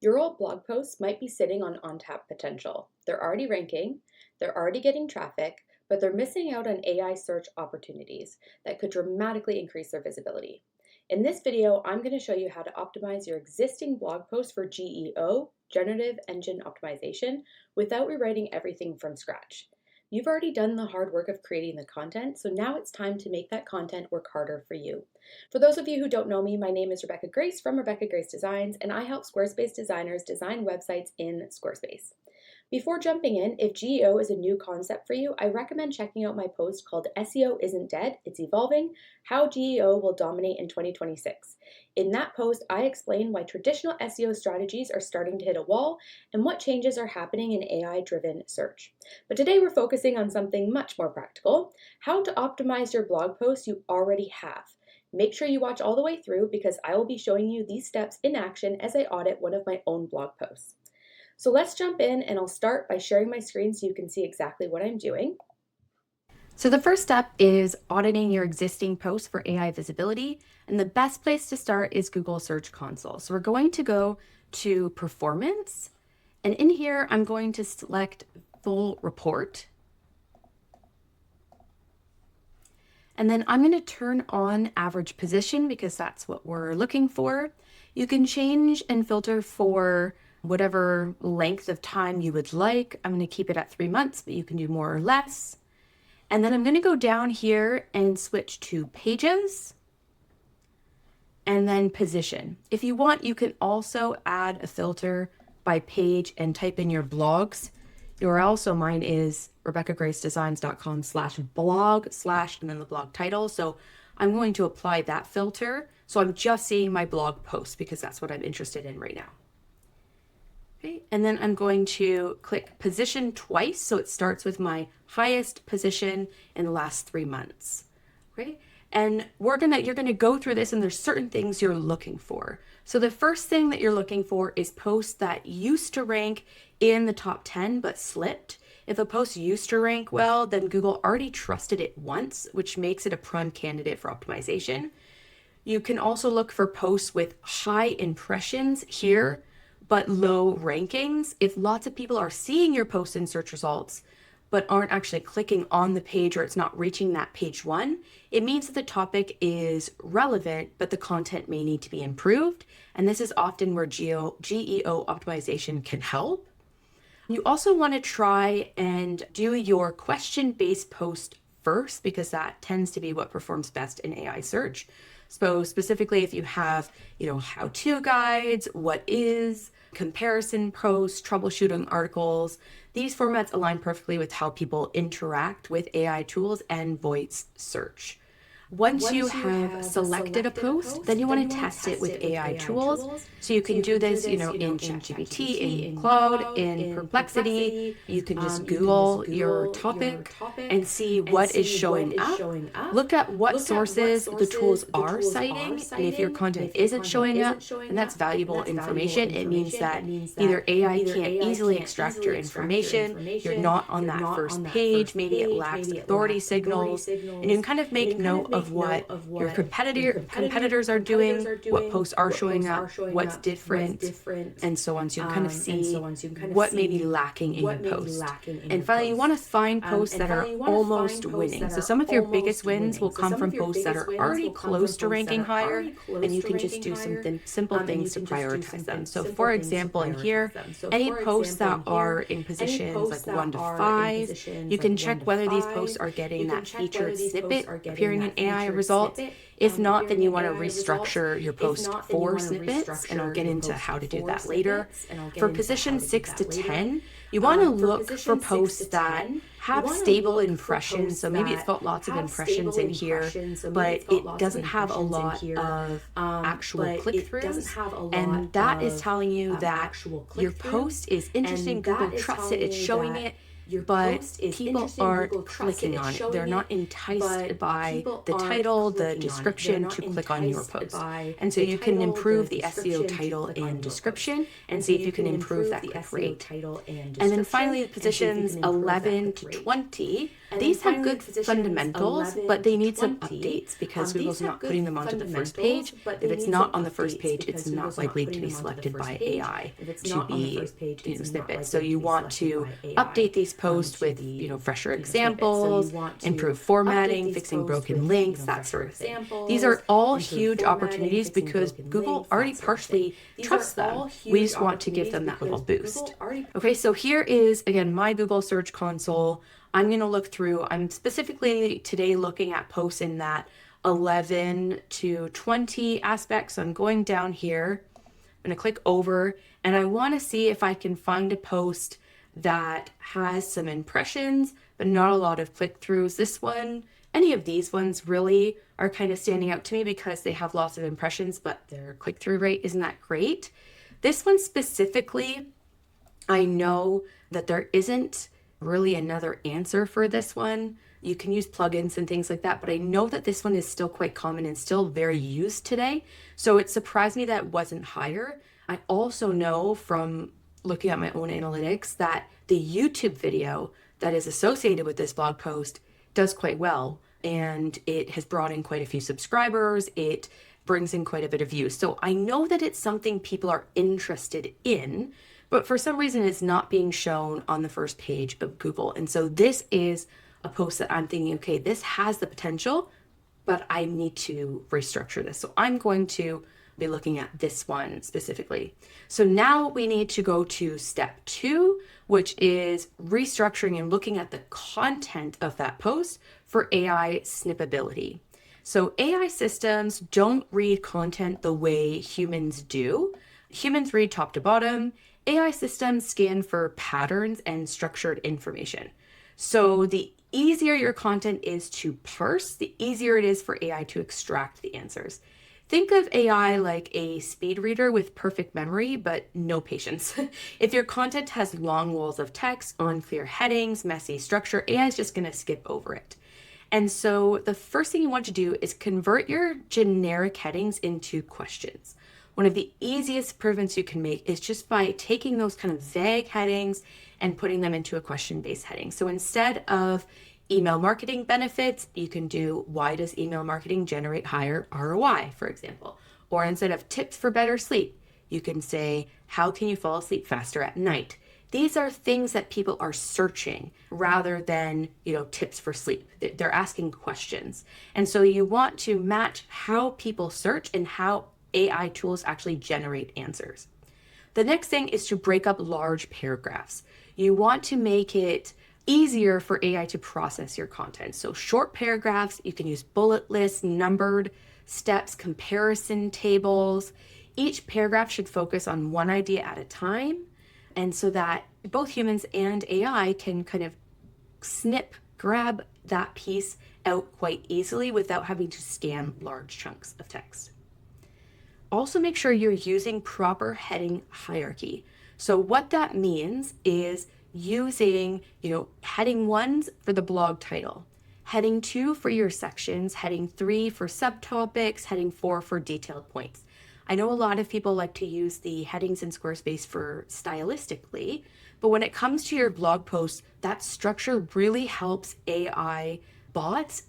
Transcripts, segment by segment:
Your old blog posts might be sitting on untapped potential. They're already ranking, they're already getting traffic, but they're missing out on AI search opportunities that could dramatically increase their visibility. In this video, I'm going to show you how to optimize your existing blog post for GEO, Generative Engine Optimization, without rewriting everything from scratch. You've already done the hard work of creating the content, so now it's time to make that content work harder for you. For those of you who don't know me, my name is Rebecca Grace from Rebecca Grace Designs, and I help Squarespace designers design websites in Squarespace. Before jumping in, if GEO is a new concept for you, I recommend checking out my post called SEO Isn't Dead, It's Evolving, How GEO Will Dominate in 2026. In that post, I explain why traditional SEO strategies are starting to hit a wall and what changes are happening in AI-driven search. But today we're focusing on something much more practical, how to optimize your blog posts you already have. Make sure you watch all the way through because I will be showing you these steps in action as I audit one of my own blog posts. So let's jump in, and I'll start by sharing my screen so you can see exactly what I'm doing. So the first step is auditing your existing posts for AI visibility. And the best place to start is Google Search Console. So we're going to go to Performance. And in here, I'm going to select Full Report. And then I'm going to turn on Average Position because that's what we're looking for. You can change and filter for whatever length of time you would like. I'm going to keep it at 3 months, but you can do more or less. And then I'm going to go down here and switch to Pages and then Position. If you want, you can also add a filter by page and type in your blogs. URL, so mine is rebeccagracedesigns.com/blog/ and then the blog title. So I'm going to apply that filter. So I'm just seeing my blog posts because that's what I'm interested in right now. Okay, and then I'm going to click position twice, so it starts with my highest position in the last 3 months. Okay, and you're gonna go through this, and there's certain things you're looking for. So the first thing that you're looking for is posts that used to rank in the top 10 but slipped. If a post used to rank well, then Google already trusted it once, which makes it a prime candidate for optimization. You can also look for posts with high impressions here, but low rankings. If lots of people are seeing your post in search results, but aren't actually clicking on the page or it's not reaching that page one, it means that the topic is relevant, but the content may need to be improved. And this is often where GEO optimization can help. You also want to try and do your question-based post first because that tends to be what performs best in AI search. So specifically, if you have, how-to guides, what is, comparison posts, troubleshooting articles, these formats align perfectly with how people interact with AI tools and voice search. Once you have selected a post, then you want to test it with AI tools. So you can do this, in ChatGPT, in Claude, in Perplexity. You can just Google your topic and see what is showing up. Look at what sources the tools are citing. And if your content isn't showing up, and that's valuable information, it means that either AI can't easily extract your information, you're not on that first page, maybe it lacks authority signals, and you can kind of make note of what your competitors are doing, what posts are showing up, what's different, and so on. So you can kind of see what may be lacking in your post. And finally, you want to find posts that are almost winning. So some of your biggest wins will come from posts that are already close to ranking higher, and you can just do some simple things to prioritize them. So for example, in here, any posts that are in positions like 1 to 5, you can check whether these posts are getting that featured snippet appearing in AI results. If not, then you want to restructure your post for snippets, and I'll get into how to do that later. For position 6 to 10, you want to look for posts that have stable impressions. So maybe it's got lots of impressions in here, but it doesn't have a lot of actual click-throughs. And that is telling you that your post is interesting, Google trusts it, it's showing it, but people aren't clicking on it. They're not enticed by the title, the description to click on your post. And so you can improve the SEO title and description and see if you can improve that click rate. And then finally, positions 11 to 20, These have good fundamentals, but they need some updates because Google's not putting them onto the first page. If it's not on the first page, it's not likely to be selected by AI to be snippets. So you want to update these posts with fresher examples, improve formatting, fixing broken links, that sort of thing. These are all huge opportunities because Google already partially trusts them. We just want to give them that little boost. Okay, so here is, again, my Google Search Console. I'm going to look through, I'm specifically today looking at posts in that 11 to 20 aspect. So I'm going down here, I'm going to click over, and I want to see if I can find a post that has some impressions, but not a lot of click-throughs. This one, any of these ones really are kind of standing out to me because they have lots of impressions, but their click-through rate isn't that great. This one specifically, I know that there isn't really another answer for this one. You can use plugins and things like that, but I know that this one is still quite common and still very used today. So it surprised me that it wasn't higher. I also know from looking at my own analytics that the YouTube video that is associated with this blog post does quite well, and it has brought in quite a few subscribers. It brings in quite a bit of views. So I know that it's something people are interested in, but for some reason it's not being shown on the first page of Google. And so this is a post that I'm thinking, okay, this has the potential, but I need to restructure this. So I'm going to be looking at this one specifically. So now we need to go to step 2, which is restructuring and looking at the content of that post for AI snippability. So AI systems don't read content the way humans do. Humans read top to bottom. AI systems scan for patterns and structured information. So the easier your content is to parse, the easier it is for AI to extract the answers. Think of AI like a speed reader with perfect memory, but no patience. If your content has long walls of text, unclear headings, messy structure, AI is just going to skip over it. And so the first thing you want to do is convert your generic headings into questions. One of the easiest improvements you can make is just by taking those kind of vague headings and putting them into a question-based heading. So instead of email marketing benefits, you can do, why does email marketing generate higher ROI, for example? Or instead of tips for better sleep, you can say, how can you fall asleep faster at night? These are things that people are searching rather than, tips for sleep. They're asking questions. And so you want to match how people search and how AI tools actually generate answers. The next thing is to break up large paragraphs. You want to make it easier for AI to process your content. So short paragraphs, you can use bullet lists, numbered steps, comparison tables. Each paragraph should focus on one idea at a time, and so that both humans and AI can kind of grab that piece out quite easily without having to scan large chunks of text. Also make sure you're using proper heading hierarchy. So what that means is using, heading 1 for the blog title, heading 2 for your sections, heading 3 for subtopics, heading 4 for detailed points. I know a lot of people like to use the headings in Squarespace for stylistically, but when it comes to your blog posts, that structure really helps AI bots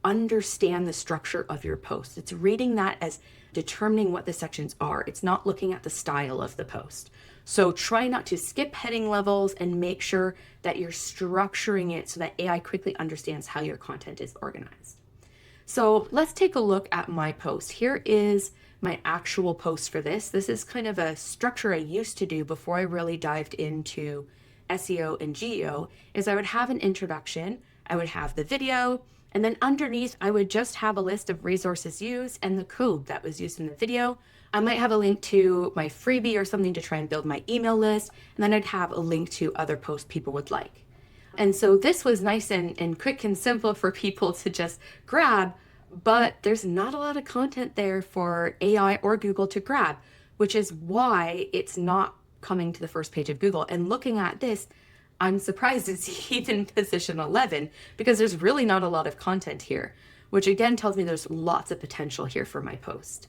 understand the structure of your post. It's reading that as determining what the sections are. It's not looking at the style of the post. So try not to skip heading levels and make sure that you're structuring it so that AI quickly understands how your content is organized. So let's take a look at my post. Here is my actual post for this. This is kind of a structure I used to do before I really dived into SEO and GEO, is I would have an introduction, I would have the video, and then underneath I would just have a list of resources used and the code that was used in the video. I might have a link to my freebie or something to try and build my email list, and then I'd have a link to other posts people would like. And so this was nice and quick and simple for people to just grab, but there's not a lot of content there for AI or Google to grab, which is why it's not coming to the first page of Google. And looking at this, I'm surprised it's even position 11 because there's really not a lot of content here, which again tells me there's lots of potential here for my post.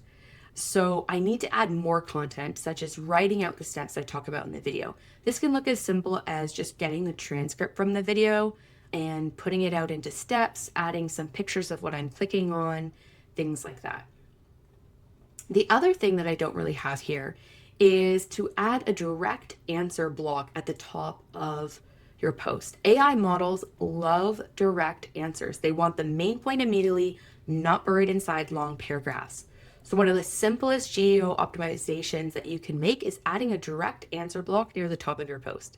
So I need to add more content, such as writing out the steps I talk about in the video. This can look as simple as just getting the transcript from the video. and putting it out into steps, adding some pictures of what I'm clicking on, things like that. The other thing that I don't really have here is to add a direct answer block at the top of your post. AI models love direct answers. They want the main point immediately, not buried inside long paragraphs. So one of the simplest GEO optimizations that you can make is adding a direct answer block near the top of your post.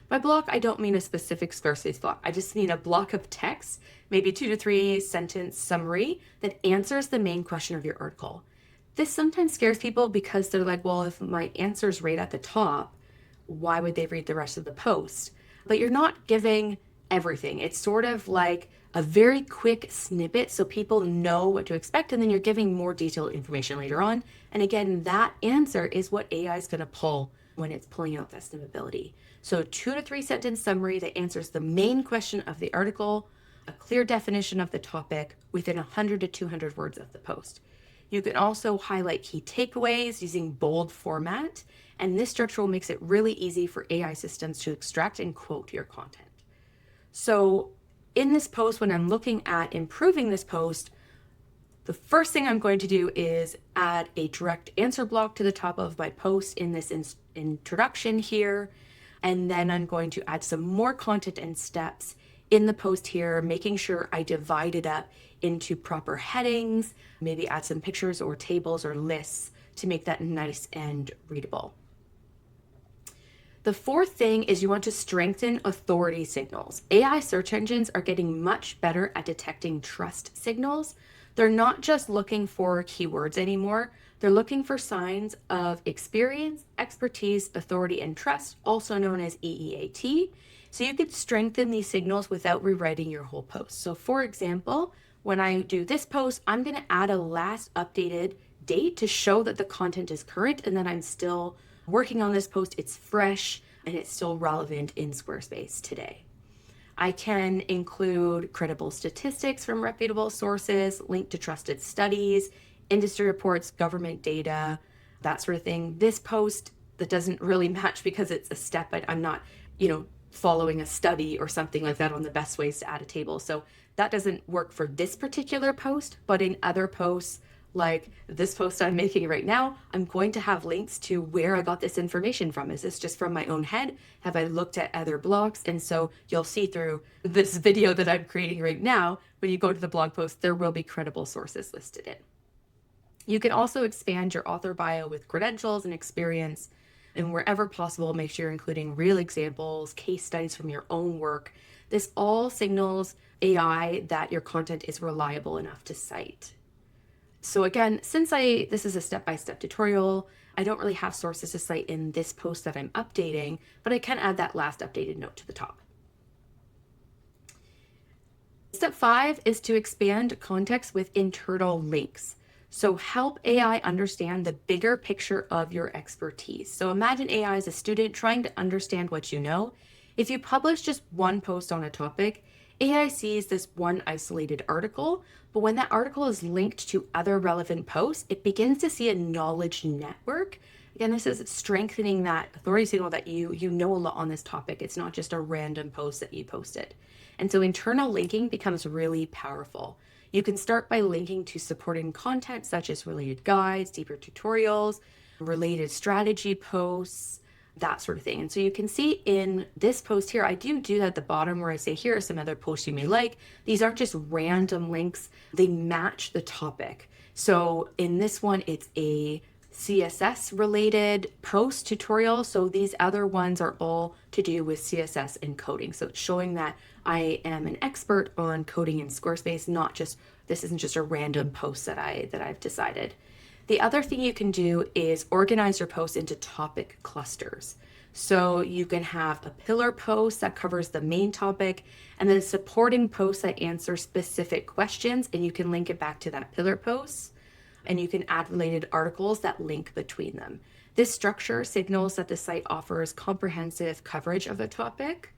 By block, I don't mean a specific Squarespace block. I just mean a block of text, maybe 2 to 3 sentence summary that answers the main question of your article. This sometimes scares people because they're like, well, if my answer's right at the top, why would they read the rest of the post? But you're not giving everything. It's sort of like a very quick snippet so people know what to expect, and then you're giving more detailed information later on. And again, that answer is what AI is going to pull when it's pulling out that snippability. So 2 to 3 sentence summary that answers the main question of the article, a clear definition of the topic within 100 to 200 words of the post. You can also highlight key takeaways using bold format, and this structure will makes it really easy for AI systems to extract and quote your content. So in this post, when I'm looking at improving this post, the first thing I'm going to do is add a direct answer block to the top of my post in this introduction here. And then I'm going to add some more content and steps in the post here, making sure I divide it up into proper headings, maybe add some pictures or tables or lists to make that nice and readable. The fourth thing is you want to strengthen authority signals. AI search engines are getting much better at detecting trust signals. They're not just looking for keywords anymore. They're looking for signs of experience, expertise, authority, and trust, also known as EEAT. So you could strengthen these signals without rewriting your whole post. So for example, when I do this post, I'm going to add a last updated date to show that the content is current and that I'm still working on this post. It's fresh and it's still relevant in Squarespace today. I can include credible statistics from reputable sources, link to trusted studies, industry reports, government data, that sort of thing. This post that doesn't really match because it's a step, I'm not, following a study or something like that on the best ways to add a table. So that doesn't work for this particular post, but in other posts, like this post I'm making right now, I'm going to have links to where I got this information from. Is this just from my own head? Have I looked at other blogs? And so you'll see through this video that I'm creating right now, when you go to the blog post, there will be credible sources listed in. You can also expand your author bio with credentials and experience, and wherever possible, make sure you're including real examples, case studies from your own work. This all signals AI that your content is reliable enough to cite. So again, since this is a step-by-step tutorial, I don't really have sources to cite in this post that I'm updating, but I can add that last updated note to the top. Step 5 is to expand context with internal links. So help AI understand the bigger picture of your expertise. So imagine AI as a student trying to understand what you know. If you publish just one post on a topic, AI sees this one isolated article, but when that article is linked to other relevant posts, it begins to see a knowledge network. Again, this is strengthening that authority signal that you know a lot on this topic. It's not just a random post that you posted. And so internal linking becomes really powerful. You can start by linking to supporting content such as related guides, deeper tutorials, related strategy posts, that sort of thing. And so you can see in this post here, I do that at the bottom where I say, here are some other posts you may like. These aren't just random links. They match the topic. So in this one, it's a CSS related post tutorial. So these other ones are all to do with CSS and coding. So it's showing that I am an expert on coding in Squarespace, this isn't just a random post that I've decided. The other thing you can do is organize your posts into topic clusters. So you can have a pillar post that covers the main topic and then supporting posts that answer specific questions, and you can link it back to that pillar post, and you can add related articles that link between them. This structure signals that the site offers comprehensive coverage of a topic.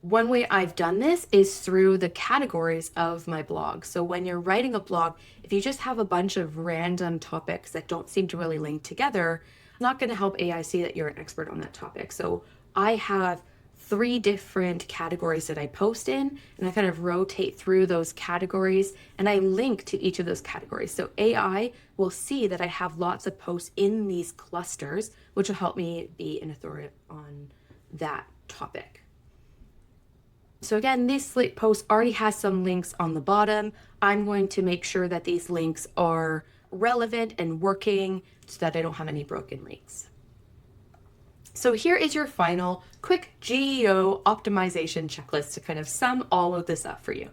One way I've done this is through the categories of my blog. So when you're writing a blog, if you just have a bunch of random topics that don't seem to really link together, it's not going to help AI see that you're an expert on that topic. So I have 3 different categories that I post in, and I kind of rotate through those categories and I link to each of those categories. So AI will see that I have lots of posts in these clusters, which will help me be an authority on that topic. So again, this Slate post already has some links on the bottom. I'm going to make sure that these links are relevant and working so that I don't have any broken links. So here is your final quick GEO optimization checklist to kind of sum all of this up for you.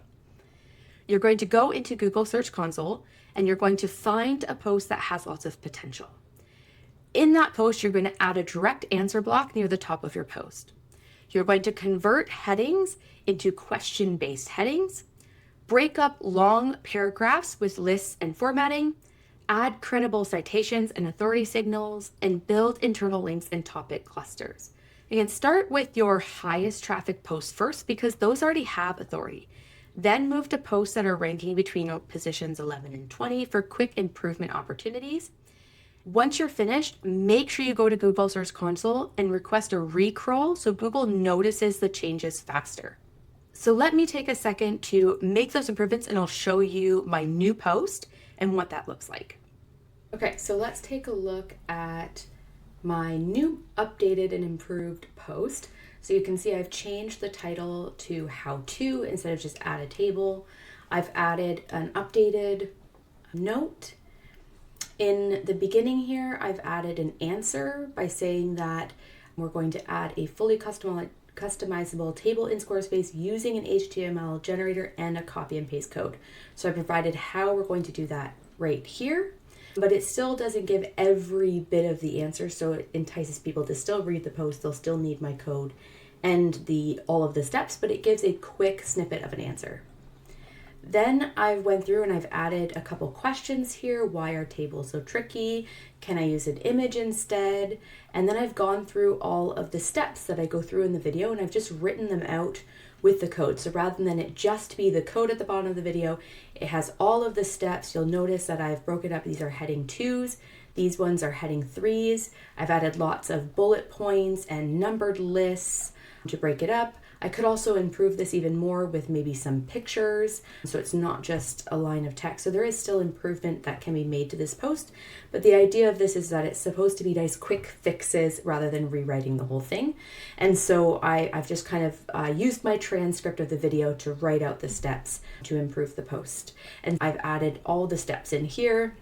You're going to go into Google Search Console and you're going to find a post that has lots of potential. In that post, you're going to add a direct answer block near the top of your post. You're going to convert headings into question-based headings, break up long paragraphs with lists and formatting, add credible citations and authority signals, and build internal links and topic clusters. Again, start with your highest traffic posts first because those already have authority. Then move to posts that are ranking between positions 11 and 20 for quick improvement opportunities. Once you're finished, make sure you go to Google Search Console and request a recrawl so Google notices the changes faster. So let me take a second to make those improvements and I'll show you my new post and what that looks like. Okay, so let's take a look at my new updated and improved post. So you can see I've changed the title to how to instead of just add a table. I've added an updated note. In the beginning here, I've added an answer by saying that we're going to add a fully customizable table in Squarespace using an HTML generator and a copy and paste code. So I provided how we're going to do that right here, but it still doesn't give every bit of the answer. So it entices people to still read the post. They'll still need my code and all of the steps, but it gives a quick snippet of an answer. Then I went through and I've added a couple questions here. Why are tables so tricky? Can I use an image instead? And then I've gone through all of the steps that I go through in the video and I've just written them out with the code. So rather than it just be the code at the bottom of the video, it has all of the steps. You'll notice that I've broken up. These are heading 2s. These ones are heading 3s. I've added lots of bullet points and numbered lists to break it up. I could also improve this even more with maybe some pictures, so it's not just a line of text. So there is still improvement that can be made to this post, but the idea of this is that it's supposed to be nice quick fixes rather than rewriting the whole thing. And so I've just kind of used my transcript of the video to write out the steps to improve the post. And I've added all the steps in here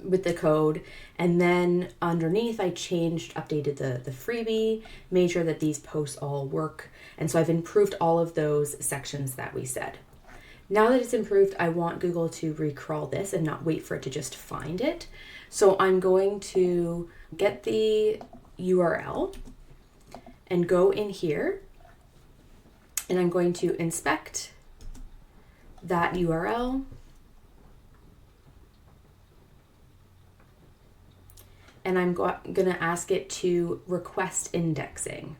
with the code, and then underneath I updated the freebie, made sure that these posts all work, and so I've improved all of those sections that we said. Now that it's improved, I want Google to recrawl this and not wait for it to just find it. So I'm going to get the URL and go in here, and I'm going to inspect that URL. And I'm going to ask it to request indexing.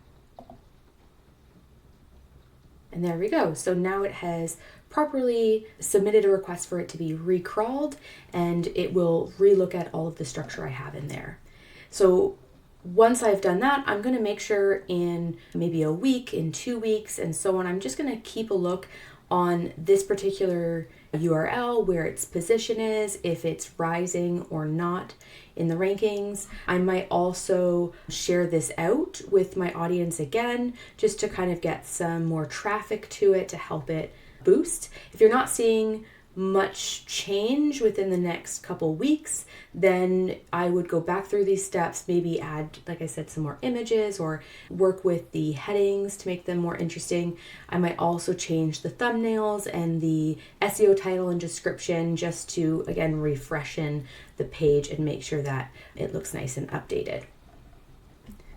And there we go. So now it has properly submitted a request for it to be recrawled, and it will relook at all of the structure I have in there. So once I've done that, I'm going to make sure in maybe a week, in 2 weeks, and so on, I'm just going to keep a look on this particular URL, where its position is, if it's rising or not in the rankings. I might also share this out with my audience again, just to kind of get some more traffic to it to help it boost. If you're not seeing much change within the next couple weeks, then I would go back through these steps, maybe add, like I said, some more images or work with the headings to make them more interesting. I might also change the thumbnails and the SEO title and description just to, again, refreshen the page and make sure that it looks nice and updated.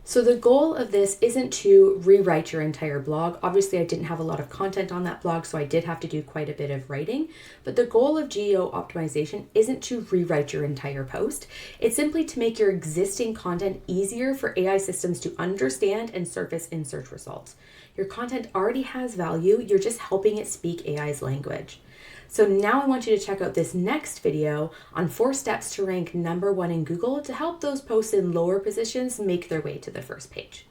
So the goal of this isn't to rewrite your entire blog. Obviously, I didn't have a lot of content on that blog, so I did have to do quite a bit of writing. But the goal of GEO optimization isn't to rewrite your entire post. It's simply to make your existing content easier for AI systems to understand and surface in search results. Your content already has value. You're just helping it speak AI's language. So now I want you to check out this next video on 4 steps to rank #1 in Google to help those posts in lower positions make their way to the first page.